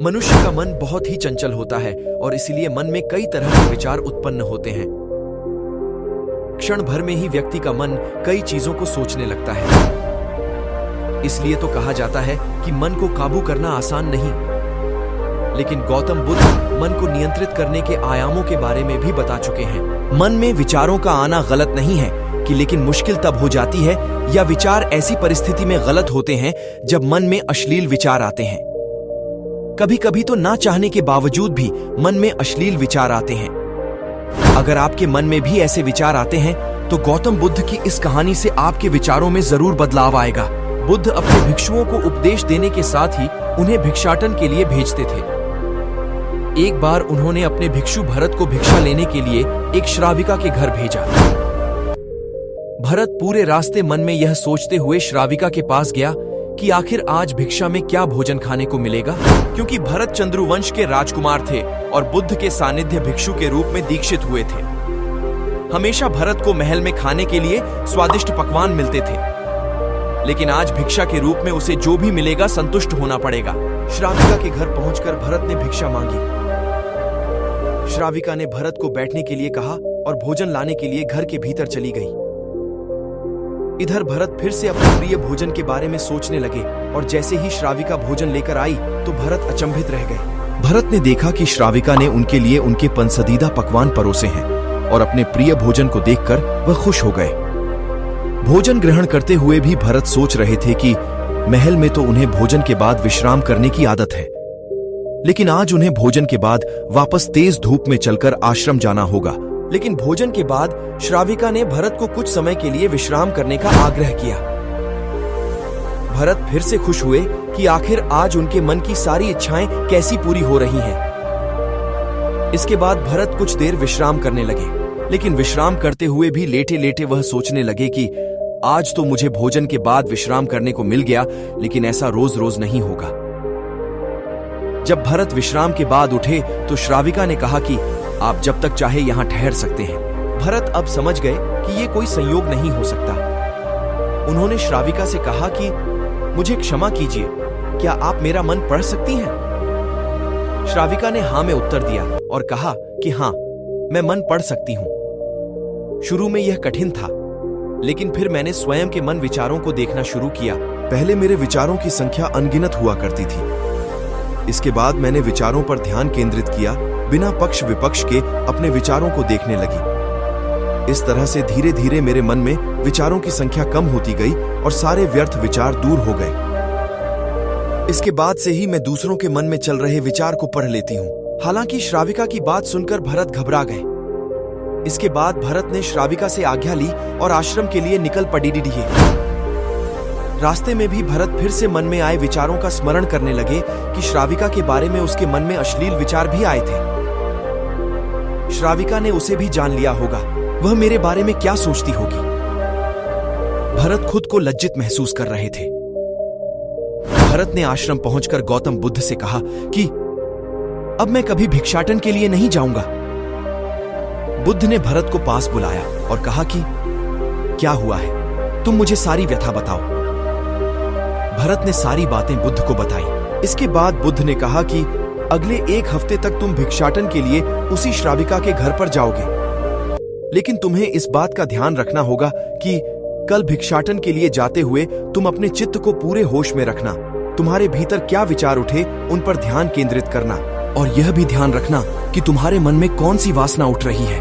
मनुष्य का मन बहुत ही चंचल होता है और इसीलिए मन में कई तरह के विचार उत्पन्न होते हैं। क्षण भर में ही व्यक्ति का मन कई चीजों को सोचने लगता है। इसलिए तो कहा जाता है कि मन को काबू करना आसान नहीं। लेकिन गौतम बुद्ध मन को नियंत्रित करने के आयामों के बारे में भी बता चुके हैं। मन में विचारों का आना गलत नहीं है कि लेकिन मुश्किल तब हो जाती है या विचार ऐसी परिस्थिति में गलत होते हैं जब मन में अश्लील विचार आते हैं। कभी कभी तो ना चाहने के बावजूद भी मन में अश्लील विचार आते हैं। अगर आपके मन में भी ऐसे विचार आते हैं तो गौतम बुद्ध की इस कहानी से आपके विचारों में जरूर बदलाव आएगा। बुद्ध अपने भिक्षुओं को उपदेश देने के साथ ही उन्हें भिक्षाटन के लिए भेजते थे। एक बार उन्होंने अपने भिक्षु भरत को भिक्षा लेने के लिए एक श्राविका के घर भेजा। भरत पूरे रास्ते मन में यह सोचते हुए श्राविका के पास गया कि आखिर आज भिक्षा में क्या भोजन खाने को मिलेगा, क्योंकि भरत चंद्रवंश के राजकुमार थे और बुद्ध के सानिध्य भिक्षु के रूप में दीक्षित हुए थे। हमेशा भरत को महल में खाने के लिए स्वादिष्ट पकवान मिलते थे, लेकिन आज भिक्षा के रूप में उसे जो भी मिलेगा संतुष्ट होना पड़ेगा। श्राविका के घर पहुंचकर भरत ने भिक्षा मांगी। श्राविका ने भरत को बैठने के लिए कहा और भोजन लाने के लिए घर के भीतर चली गई। इधर भरत फिर से अपने प्रिय भोजन के बारे में सोचने लगे और जैसे ही श्राविका भोजन लेकर आई तो भरत अचंभित रह गए। भरत ने देखा कि श्राविका ने उनके लिए उनके पसंदीदा पकवान परोसे हैं और अपने प्रिय भोजन को देखकर वह खुश हो गए। भोजन ग्रहण करते हुए भी भरत सोच रहे थे कि महल में तो उन्हें भोजन के बाद विश्राम करने की आदत है, लेकिन आज उन्हें भोजन के बाद वापस तेज धूप में चलकर आश्रम जाना होगा। लेकिन भोजन के बाद श्राविका ने भरत को कुछ समय के लिए विश्राम करने का आग्रह किया। भरत फिर से खुश हुए कि आखिर आज उनके मन की सारी इच्छाएं कैसी पूरी हो रही हैं। इसके बाद भरत कुछ देर विश्राम करने लगे, लेकिन विश्राम करते हुए भी लेटे लेटे वह सोचने लगे कि आज तो मुझे भोजन के बाद विश्राम करने को मिल गया, लेकिन ऐसा रोज रोज नहीं होगा। जब भरत विश्राम के बाद उठे तो श्राविका ने कहा कि आप जब तक चाहे यहां ठहर सकते हैं। भरत अब समझ गए कि ये कोई संयोग नहीं हो सकता। उन्होंने श्राविका से कहा कि मुझे क्षमा कीजिए, क्या आप मेरा मन पढ़ सकती हैं? श्राविका ने हां में उत्तर दिया और कहा कि हां, मैं मन पढ़ सकती हूं। शुरू में यह कठिन था, लेकिन फिर मैंने स्वयं के मन विचारों को देखना शुरू किया। पहले मेरे विचारों की संख्या अनगिनत हुआ करती थी। इसके बाद मैंने विचारों पर ध्यान केंद्रित किया, बिना पक्ष विपक्ष के अपने विचारों को देखने लगी। इस तरह से धीरे धीरे मेरे मन में विचारों की संख्या कम होती गई और सारे व्यर्थ विचार दूर हो गए। इसके बाद से ही मैं दूसरों के मन में चल रहे विचार को पढ़ लेती हूँ। हालांकि श्राविका की बात सुनकर भरत घबरा गए। इसके बाद भरत ने श्राविका से आज्ञा ली और आश्रम के लिए निकल पड़ी। रास्ते में भी भरत फिर से मन में आए विचारों का स्मरण करने लगे कि श्राविका के बारे में उसके मन में अश्लील विचार भी आए थे। श्राविका ने उसे भी जान लिया होगा, वह मेरे बारे में क्या सोचती होगी। भरत खुद को लज्जित महसूस कर रहे थे। भरत ने आश्रम पहुंचकर गौतम बुद्ध से कहा कि अब मैं कभी भिक्षाटन के लिए नहीं जाऊंगा। बुद्ध ने भरत को पास बुलाया और कहा कि क्या हुआ है, तुम मुझे सारी व्यथा बताओ। भरत ने सारी बातें बुद्ध को बताई। इसके बाद बुद्ध ने कहा कि अगले 1 हफ्ते तक तुम भिक्षाटन के लिए उसी श्राविका के घर पर जाओगे, लेकिन तुम्हें इस बात का ध्यान रखना होगा कि कल भिक्षाटन के लिए जाते हुए तुम अपने चित्त को पूरे होश में रखना। तुम्हारे भीतर क्या विचार उठे उन पर ध्यान केंद्रित करना, और यह भी ध्यान रखना कि तुम्हारे मन में कौन सी वासना उठ रही है।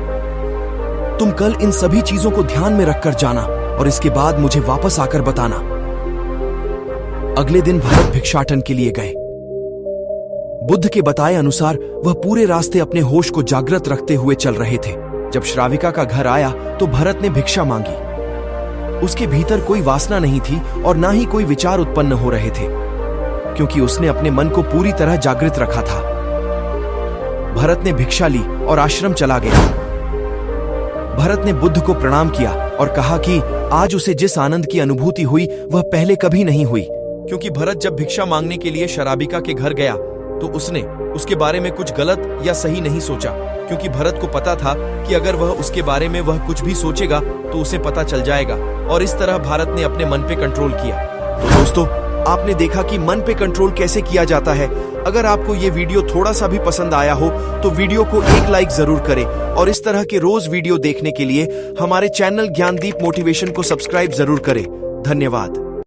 तुम कल इन सभी चीजों को ध्यान में रखकर जाना और इसके बाद मुझे वापस आकर बताना। अगले दिन भरत भिक्षाटन के लिए गए। बुद्ध के बताए अनुसार वह पूरे रास्ते अपने होश को जागृत रखते हुए चल रहे थे। जब श्राविका का घर आया तो भरत ने भिक्षा मांगी। उसके भीतर कोई वासना नहीं थी और ना ही कोई विचार उत्पन्न हो रहे थे, क्योंकि उसने अपने मन को पूरी तरह जागृत रखा था। भरत ने भिक्षा ली और आश्रम चला गया। भरत ने बुद्ध को प्रणाम किया और कहा कि आज उसे जिस आनंद की अनुभूति हुई वह पहले कभी नहीं हुई, क्योंकि भरत जब भिक्षा मांगने के लिए श्राविका के घर गया तो उसने उसके बारे में कुछ गलत या सही नहीं सोचा, क्योंकि भरत को पता था कि अगर वह उसके बारे में वह कुछ भी सोचेगा तो उसे पता चल जाएगा, और इस तरह भारत ने अपने मन पे कंट्रोल किया। तो दोस्तों, आपने देखा कि मन पे कंट्रोल कैसे किया जाता है। अगर आपको ये वीडियो थोड़ा सा भी पसंद आया हो तो वीडियो को एक लाइक जरूर करें और इस तरह के रोज वीडियो देखने के लिए हमारे चैनल ज्ञानदीप मोटिवेशन को सब्सक्राइब जरूर करें। धन्यवाद।